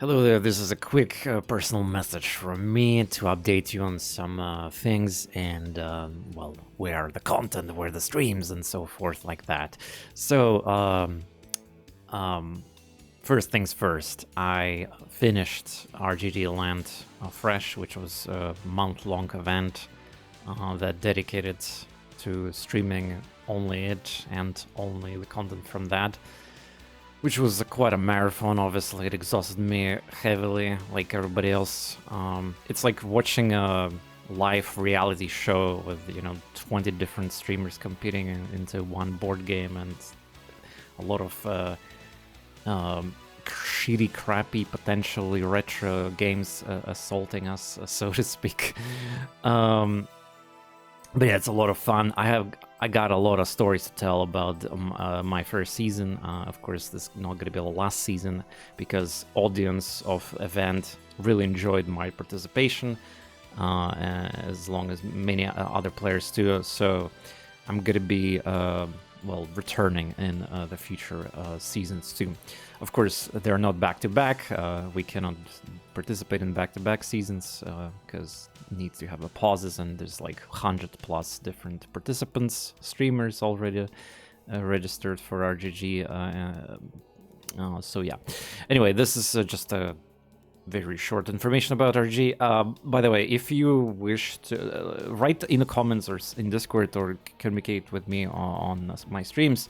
Hello there, this is a quick personal message from me to update you on some things and, well, where the content, where the streams and so forth like that. So, first things first, I finished RGG-land Fresh, which was a month-long event that dedicated to streaming only it and only the content from that. Which was quite a marathon, obviously. It exhausted me heavily, like everybody else. It's like watching a live reality show with, 20 different streamers competing into one board game and a lot of shitty, crappy, potentially retro games assaulting us, so to speak. But yeah, it's a lot of fun. I got a lot of stories to tell about my first season. Of course, this is not going to be the last season because audience of event really enjoyed my participation, as long as many other players too. So I'm going to be returning in the future seasons too. Of course, they're not back-to-back. We cannot participate in back-to-back seasons because needs to have a pauses, and there's like 100+ different participants, streamers already registered for RGG. So yeah. Anyway, this is just a very short information about RG. By the way, if you wish to write in the comments or in Discord or communicate with me on my streams,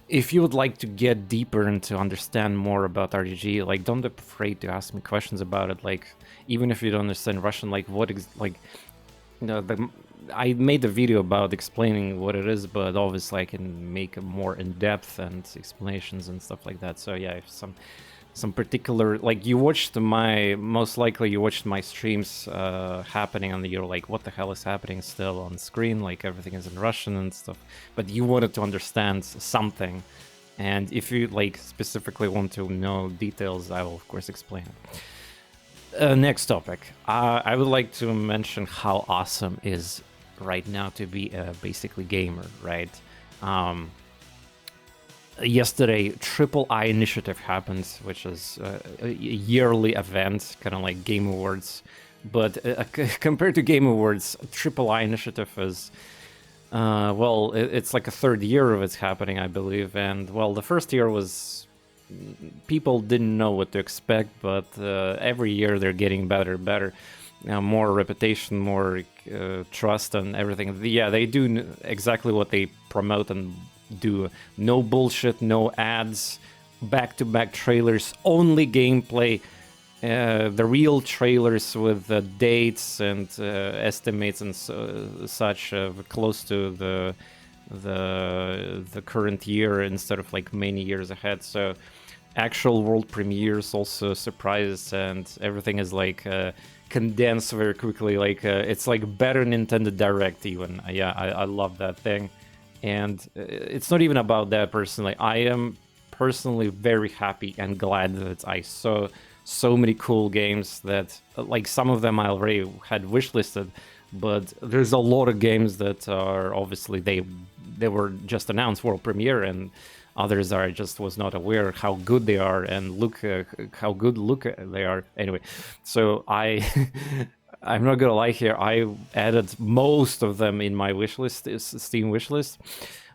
if you would like to get deeper and to understand more about RGG, like, don't be afraid to ask me questions about it. Like, even if you don't understand Russian, like, I made a video about explaining what it is, but obviously I can make a more in-depth and explanations and stuff like that. So yeah, if some particular, like, most likely you watched my streams happening and you're like, what the hell is happening still on screen, like everything is in Russian and stuff, but you wanted to understand something, and if you like specifically want to know details, I will of course explain it. Next topic, I would like to mention how awesome is right now to be a basically gamer, right? Yesterday, Triple I Initiative happened, which is a yearly event, kind of like Game Awards. But compared to Game Awards, Triple I Initiative is, it's like a third year of it's happening, I believe. And, well, the first year was, people didn't know what to expect, but every year they're getting better and better. More reputation, more trust and everything. Yeah, they do exactly what they promote and do. No bullshit, no ads, back-to-back trailers, only gameplay, the real trailers with the dates and estimates and such close to the current year instead of like many years ahead. So actual world premieres, also surprises, and everything is like condensed very quickly. Like it's like better Nintendo Direct even. Yeah, I love that thing. And it's not even about that personally. I am personally very happy and glad that I saw so many cool games that, like, some of them I already had wishlisted, but there's a lot of games that are obviously they were just announced world premiere, and others I just was not aware how good they are and how good they are. Anyway, so I'm not gonna lie here, I added most of them in my wishlist, Steam wishlist.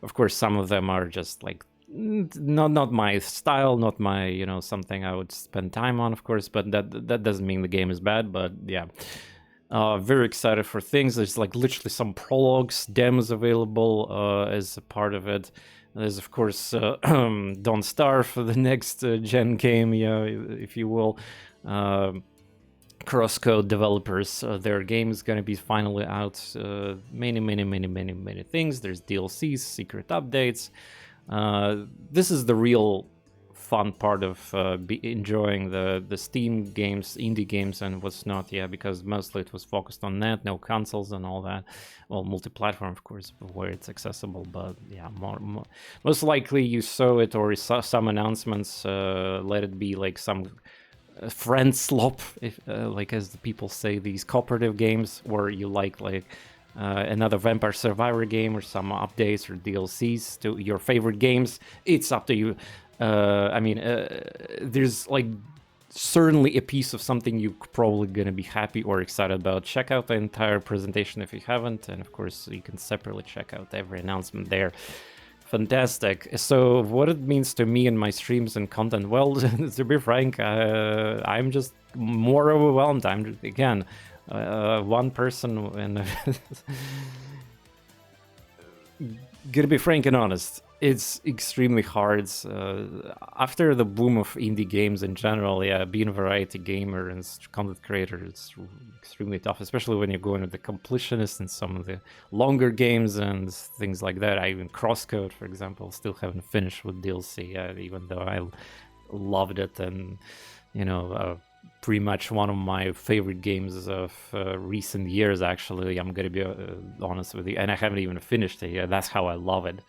Of course, some of them are just like not my style, not my something I would spend time on, of course. But that doesn't mean the game is bad. But yeah, very excited for things. There's like literally some prologues, demos available as a part of it. There's of course Don't Starve for the next gen game, yeah, if you will. Crosscode developers, their game is going to be finally out. Many things. There's DLCs, secret updates. This is the real fun part of enjoying the Steam games, indie games, and what's not. Yeah, because mostly it was focused on that, no consoles and all that. Well, multi-platform, of course, where it's accessible. But yeah, most likely you saw it or saw some announcements. Let it be like some friend slop, if like as the people say, these cooperative games where you like another Vampire Survivor game or some updates or DLCs to your favorite games. It's up to you. I mean, there's like certainly a piece of something you're probably gonna be happy or excited about. Check out the entire presentation if you haven't, and of course you can separately check out every announcement there. Fantastic. So what it means to me and my streams and content, well, to be frank, I'm just more overwhelmed. I'm, again, one person, and gonna be frank and honest, it's extremely hard. After the boom of indie games in general, yeah, being a variety gamer and content creator, it's extremely tough, especially when you're going with the completionist and some of the longer games and things like that. I even Crosscode, for example, still haven't finished with DLC, even though I loved it, and you know, pretty much one of my favorite games of recent years, actually. I'm gonna be honest with you, and I haven't even finished it yet. That's how I love it.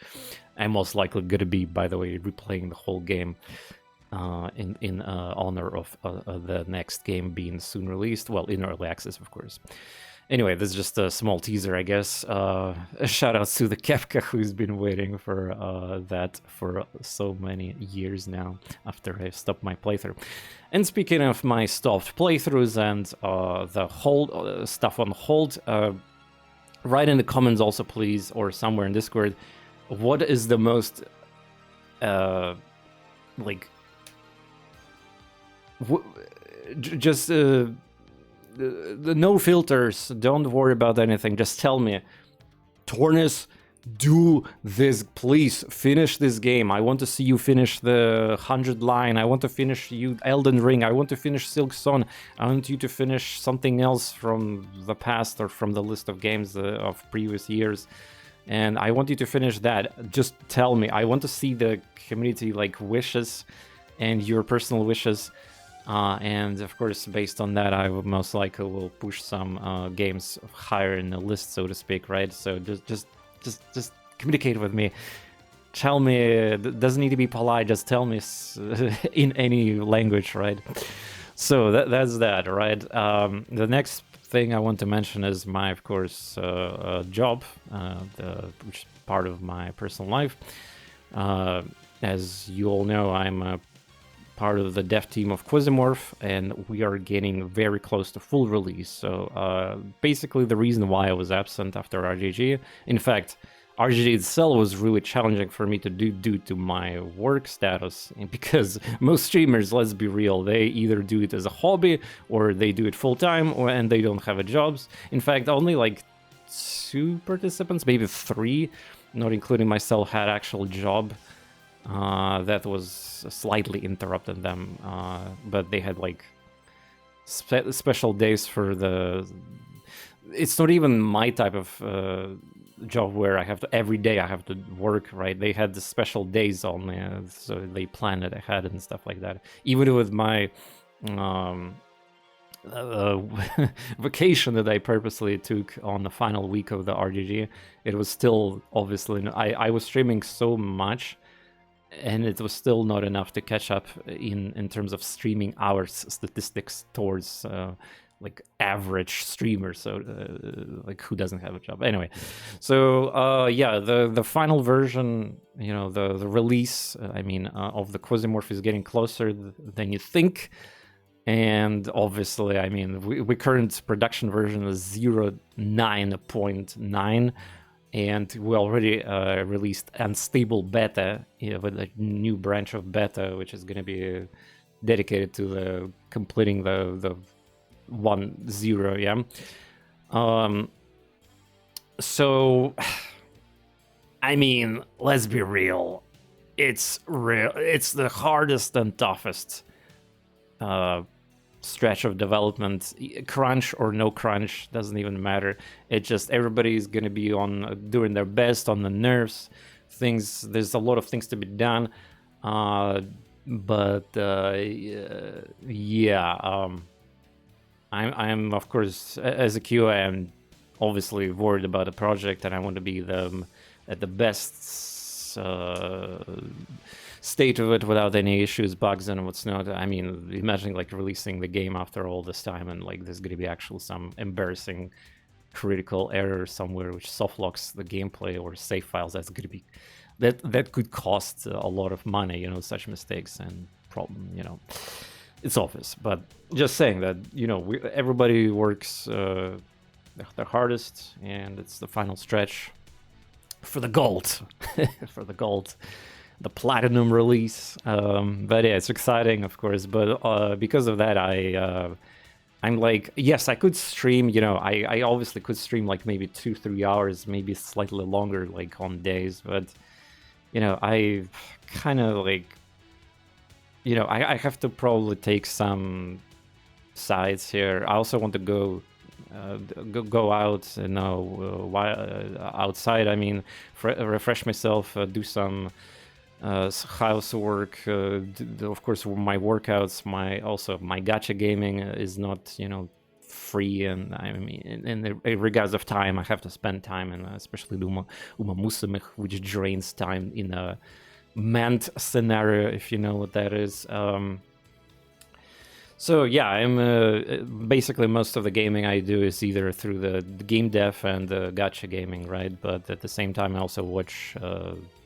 I'm most likely gonna be, by the way, replaying the whole game in honor of the next game being soon released. Well, in early access, of course. Anyway, this is just a small teaser, I guess. A shout out to the Kefka, who's been waiting for that for so many years now after I stopped my playthrough. And speaking of my stopped playthroughs and the hold stuff on hold, write in the comments also, please, or somewhere in Discord, what is the most like just the no filters, don't worry about anything, just tell me, TorNis, do this, please finish this game. I want to see you finish the 100 line. I want to finish you Elden Ring. I want to finish Silk Song. I want you to finish something else from the past or from the list of games of previous years, and I want you to finish that. Just tell me. I want to see the community like wishes and your personal wishes. And of course, based on that, I would most likely will push some games higher in the list, so to speak, right? So just communicate with me. Tell me. It doesn't need to be polite. Just tell me in any language, right? So that's that, right? The next thing I want to mention is my, of course, job, which is part of my personal life. As you all know, I'm a part of the dev team of Quasimorph, and we are getting very close to full release. So basically the reason why I was absent after RGG, in fact, RGG itself was really challenging for me to do due to my work status, because most streamers, let's be real, they either do it as a hobby or they do it full-time, and they don't have a jobs. In fact, only like 2 participants, maybe 3, not including myself, had actual job. That was slightly interrupted them, but they had like special days for the... It's not even my type of job where I have to, every day I have to work, right? They had the special days on, so they planned it ahead and stuff like that. Even with my vacation that I purposely took on the final week of the RGG, it was still obviously... I was streaming so much, and it was still not enough to catch up in terms of streaming hours statistics towards like average streamers. So like, who doesn't have a job anyway? So yeah, the final version, you know, the release, I mean, of the Quasimorph is getting closer than you think. And obviously, I mean, we current production version is 0.9.9. And we already released unstable beta, with a new branch of beta, which is going to be dedicated to the completing the 1.0, yeah. So, I mean, let's be real. It's the hardest and toughest stretch of development. Crunch or no crunch doesn't even matter. It just, everybody's gonna be on doing their best on the nerves. There's a lot of things to be done, but yeah, I'm of course, as a QA, I'm obviously worried about the project, and I want to be at the best state of it without any issues, bugs, and what's not. I mean, imagine like releasing the game after all this time, and like there's gonna be actually some embarrassing critical error somewhere which softlocks the gameplay or save files. That's gonna be that could cost a lot of money, you know, such mistakes and problem, you know, it's obvious. But just saying that, you know, everybody works their hardest, and it's the final stretch for the gold, for the gold, the platinum release. But yeah, it's exciting, of course. But because of that, I'm like, yes, I could stream, you know, I obviously could stream like maybe 2-3 hours, maybe slightly longer, like on days. But, you know, I kind of like, you know, I have to probably take some sides here. I also want to go out, you know, outside. I mean, refresh myself, do some housework. Of course, my workouts, my gacha gaming is not, you know, free, and I mean, in regards of time, I have to spend time, and especially Uma Musume, which drains time in a manned scenario, if you know what that is. So yeah, I'm basically most of the gaming I do is either through the game dev and the gacha gaming, right? But at the same time, I also watch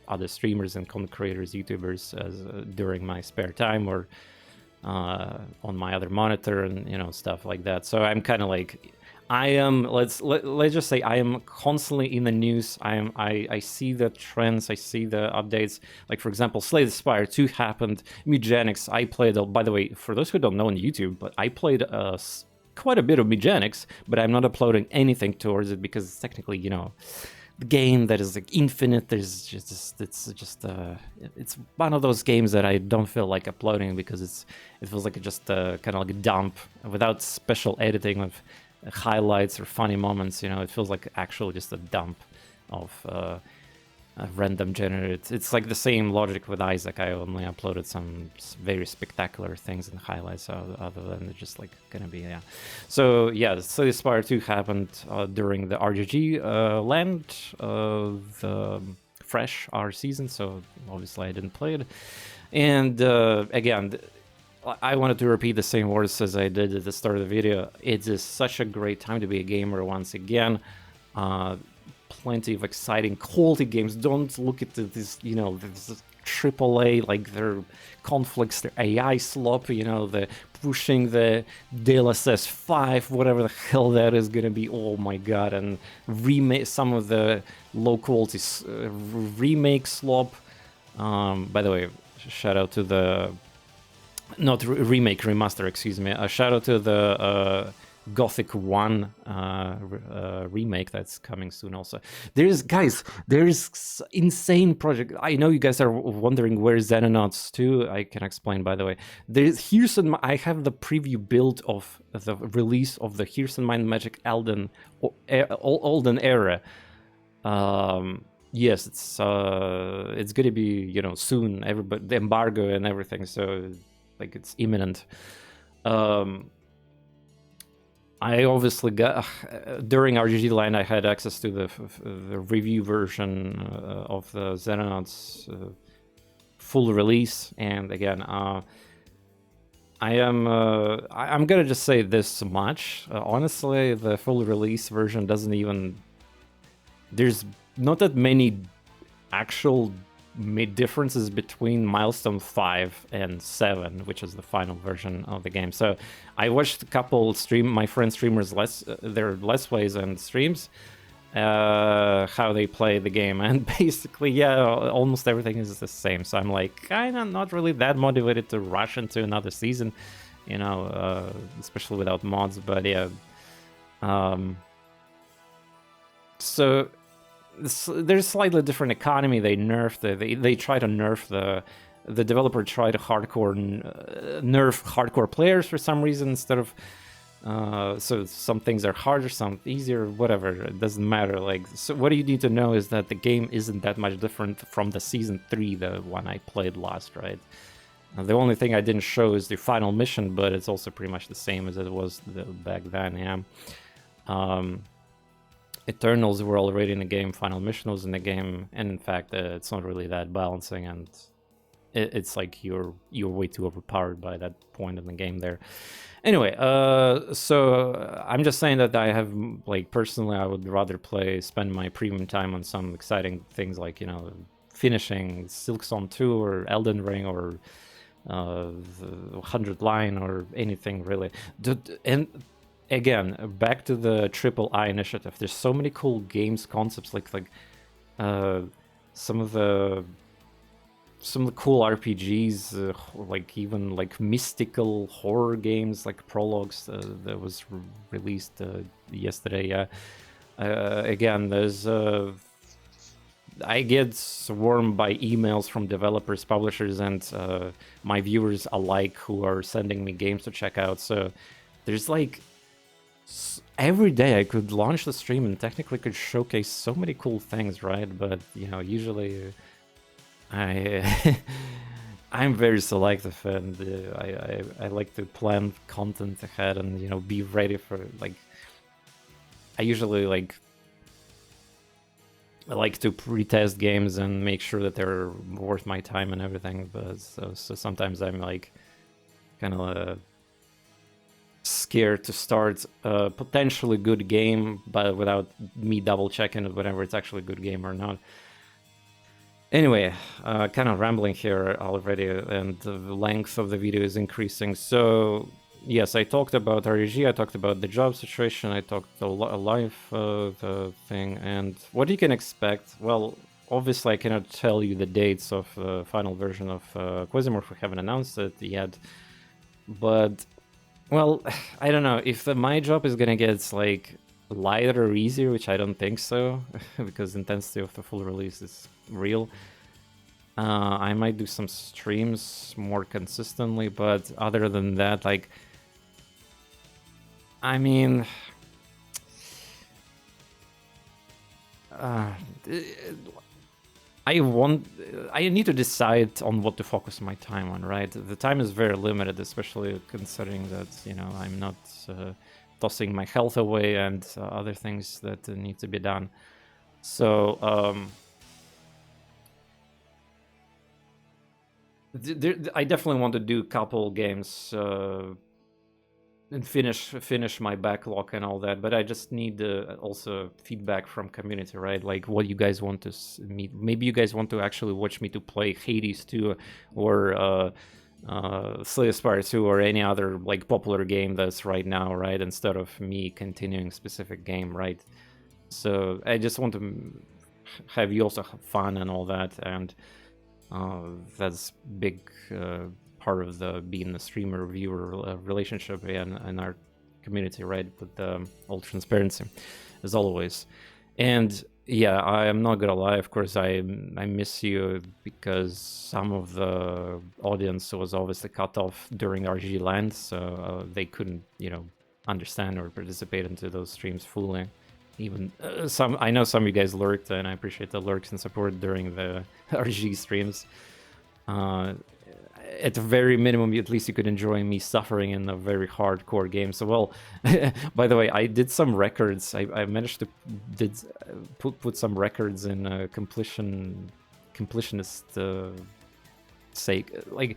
other streamers and content creators, YouTubers, during my spare time or on my other monitor, and you know, stuff like that. So I'm kind of like, I am, let's just say I am constantly in the news. I see the trends, I see the updates. Like, for example, Slay the Spire 2 happened, Mugenics, I played, by the way, for those who don't know on YouTube, but I played quite a bit of Mugenics, but I'm not uploading anything towards it because it's technically, you know, the game that is like infinite. There's just it's one of those games that I don't feel like uploading because it feels like just kind of like a dump without special editing of highlights or funny moments. You know, it feels like actually just a dump of random generated. It's like the same logic with Isaac. I only uploaded some very spectacular things and highlights other than just like gonna be, yeah. So yeah, the Slay the Spire 2 happened during the RGG-land, the fresh R season, so obviously I didn't play it. And again, I wanted to repeat the same words as I did at the start of the video. It is such a great time to be a gamer once again. Plenty of exciting quality games. Don't look at this, you know, this AAA, like their conflicts, their AI slop, you know, the pushing the DLSS 5, whatever the hell that is gonna be. Oh my god, and remake some of the low quality remake slop. By the way, shout out to the not remake, remaster, excuse me. A shout out to the Gothic 1 remake that's coming soon also. There's insane project. I know you guys are wondering where Xenonauts 2, I can explain, by the way. I have the preview build of the release of the Here's in Mind Magic Olden era. Yes, it's gonna be, you know, soon, everybody, the embargo and everything, so like it's imminent. I obviously got during RGG-land, I had access to the review version of the Xenonauts full release, and again, I'm gonna just say this much. Honestly, the full release version doesn't even. There's not that many actual differences between Milestone 5 and 7, which is the final version of the game. So I watched a couple my friend streamers their Let's Plays and streams, how they play the game, and basically, yeah, almost everything is the same. So I'm like, kind of not really that motivated to rush into another season, you know, especially without mods. But yeah, so there's slightly different economy. They nerfed they try to nerf the developer tried to nerf hardcore players for some reason instead of so some things are harder, some easier, whatever, it doesn't matter. Like, so what you need to know is that the game isn't that much different from the season 3, the one I played last, right? The only thing I didn't show is the final mission, but it's also pretty much the same as it was back then. Yeah. Eternals were already in the game, final mission was in the game, and in fact, it's not really that balancing, and it's like you're way too overpowered by that point in the game there. Anyway, so I'm just saying that I have, like, personally, I would rather spend my premium time on some exciting things like, you know, finishing Silksong 2 or Elden Ring or the 100 Line or anything really. And again, back to the Triple I initiative. There's so many cool games concepts, like some of the cool RPGs, like even like mystical horror games, like Prologues that was released yesterday. Yeah. Again, there's I get swarmed by emails from developers, publishers, and my viewers alike who are sending me games to check out. So there's like every day I could launch the stream and technically could showcase so many cool things, right? But you know, usually I'm very selective, and I like to plan content ahead and, you know, be ready for, like, I usually I like to pre-test games and make sure that they're worth my time and everything. But so sometimes I'm like kind of scared to start a potentially good game, but without me double checking whether it's actually a good game or not. Anyway, kind of rambling here already, and the length of the video is increasing. So yes, I talked about RGG, I talked about the job situation, I talked a life the thing, and what you can expect. Well, obviously I cannot tell you the dates of the final version of Quasimorph. We haven't announced it yet, but well, I don't know if my job is gonna get like lighter or easier, which I don't think so, because the intensity of the full release is real. I might do some streams more consistently, but other than that, like, I mean, I need to decide on what to focus my time on, right? The time is very limited, especially considering that, you know, I'm not tossing my health away and other things that need to be done. So I definitely want to do a couple games and finish my backlog and all that, but I just need also feedback from community, right? Like what you guys want to meet. Maybe you guys want to actually watch me to play Hades 2 or Slay Spire 2 or any other like popular game that's right now, right? Instead of me continuing specific game, right? So I just want to have you also have fun and all that, and that's big part of the being a streamer viewer relationship and our community, right? With all transparency, as always. And yeah, I am not gonna lie, of course I miss you, because some of the audience was obviously cut off during RGG-land, so they couldn't, you know, understand or participate into those streams fully. Even I know some of you guys lurked, and I appreciate the lurks and support during the RGG streams. At the very minimum, at least you could enjoy me suffering in a very hardcore game. So, well, by the way, I did some records. I managed to put some records in completionist sake. Like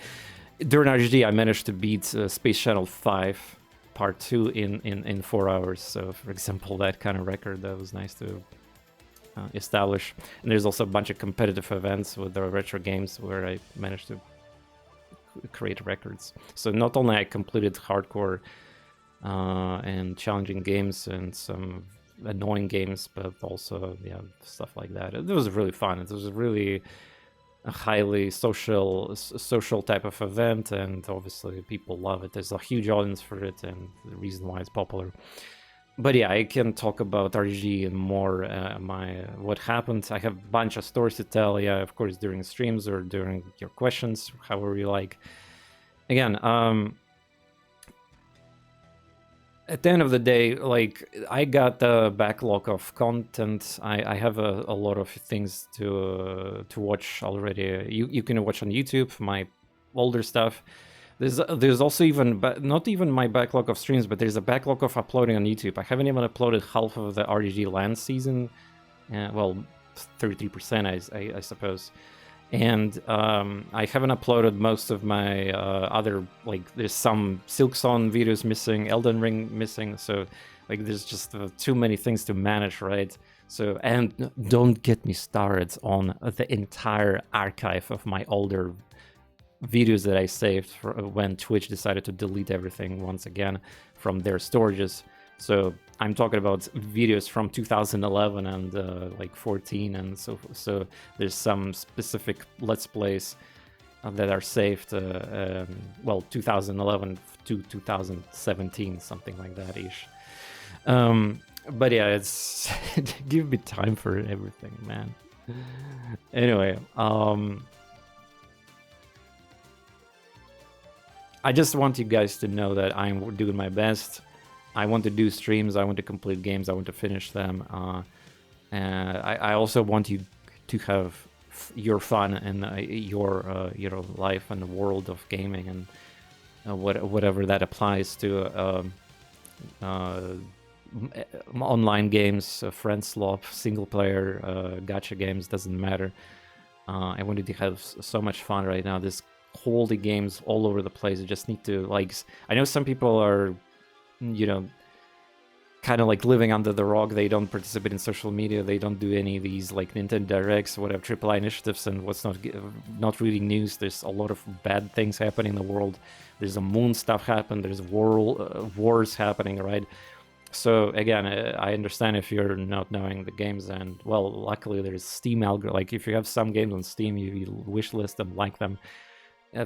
during RGG, I managed to beat Space Channel 5 Part 2 in 4 hours. So, for example, that kind of record, that was nice to establish. And there's also a bunch of competitive events with the retro games where I managed to create records. So not only I completed hardcore and challenging games and some annoying games, but also, yeah, stuff like that. It was really fun. It was really a highly social type of event, and obviously people love it. There's a huge audience for it, and the reason why it's popular. But yeah, I can talk about RGG and more, what happened. I have a bunch of stories to tell, yeah, of course, during streams or during your questions, however you like. Again, at the end of the day, like, I got a backlog of content. I have a lot of things to watch already. You can watch on YouTube my older stuff. There's also not even my backlog of streams, but there's a backlog of uploading on YouTube. I haven't even uploaded half of the RGG-land season. Well, 33%, I suppose. And I haven't uploaded most of my other, like, there's some Silksong videos missing, Elden Ring missing. So, like, there's just too many things to manage, right? So, and don't get me started on the entire archive of my older videos that I saved for when Twitch decided to delete everything once again from their storages. So I'm talking about videos from 2011 and like 14, and so there's some specific Let's Plays that are saved, well, 2011 to 2017, something like that ish. But yeah, it's give me time for everything, man. Anyway, I just want you guys to know that I'm doing my best. I want to do streams, I want to complete games, I want to finish them. And I also want you to have your fun and your life and the world of gaming, and whatever that applies to online games, friend swap, single player, gacha games, doesn't matter. I wanted to have so much fun right now. There's holy games all over the place. You just need to, like, I know some people are, you know, kind of like living under the rock. They don't participate in social media. They don't do any of these like Nintendo Directs, whatever, AAA initiatives, and what's not reading news. There's a lot of bad things happening in the world. There's a moon stuff happen. There's wars happening, right? So again, I understand if you're not knowing the games, and well, luckily there's Steam algorithm. Like if you have some games on Steam, you wish list them, like them,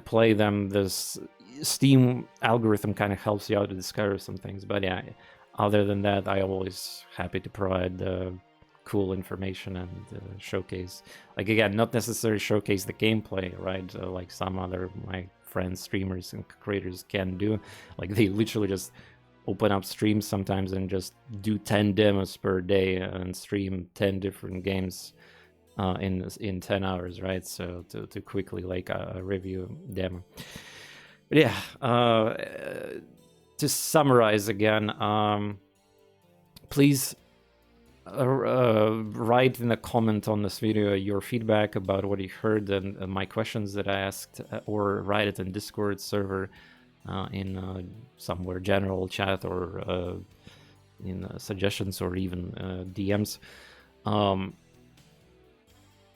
play them. This Steam algorithm kind of helps you out to discover some things. But yeah, other than that, I always happy to provide cool information and showcase. Like again, not necessarily showcase the gameplay, right? Like some other my friends, streamers and creators can do. Like they literally just open up streams sometimes and just do 10 demos per day and stream 10 different games in 10 hours, right? So to quickly like review them. But yeah, to summarize again, please write in a comment on this video your feedback about what you heard and my questions that I asked, or write it in Discord server in somewhere general chat, or in suggestions, or even DMs.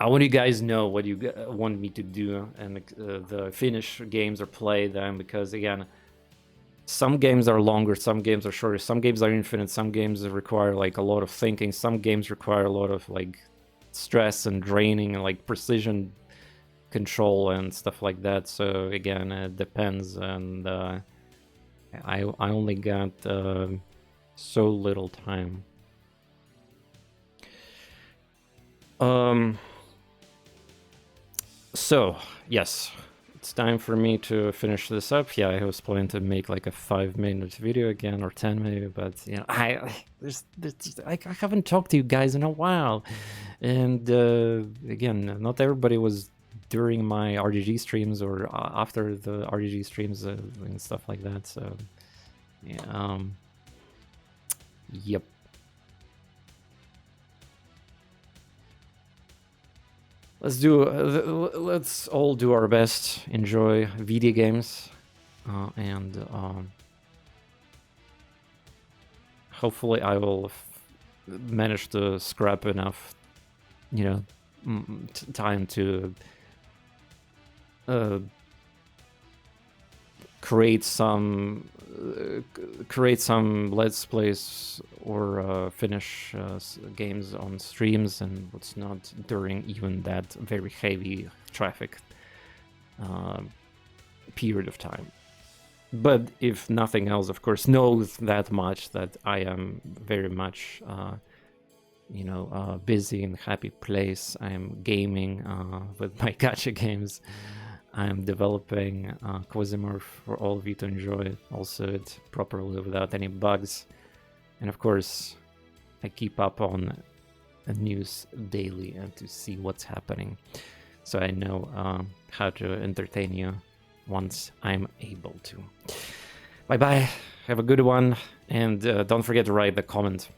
I want you guys know what you want me to do, and the finish games or play them, because again, some games are longer, some games are shorter, some games are infinite, some games require like a lot of thinking, some games require a lot of like stress and draining and like precision control and stuff like that. So again, it depends, and I only got so little time. So yes, it's time for me to finish this up. Yeah, I was planning to make like a 5-minute video again, or 10 maybe, but you know, I haven't talked to you guys in a while, and again, not everybody was during my RGG streams or after the RGG streams and stuff like that. So yeah, yep. Let's all do our best, enjoy video games, and hopefully I will manage to scrap enough, you know, time to create some Let's Plays or finish games on streams, and what's not during even that very heavy traffic period of time. But if nothing else, of course, know that much, that I am very much you know, busy in happy place. I am gaming with my gacha games. I am developing Quasimorph for all of you to enjoy, also it properly without any bugs. And of course, I keep up on news daily and to see what's happening, so I know how to entertain you once I'm able to. Bye bye, have a good one, and don't forget to write the comment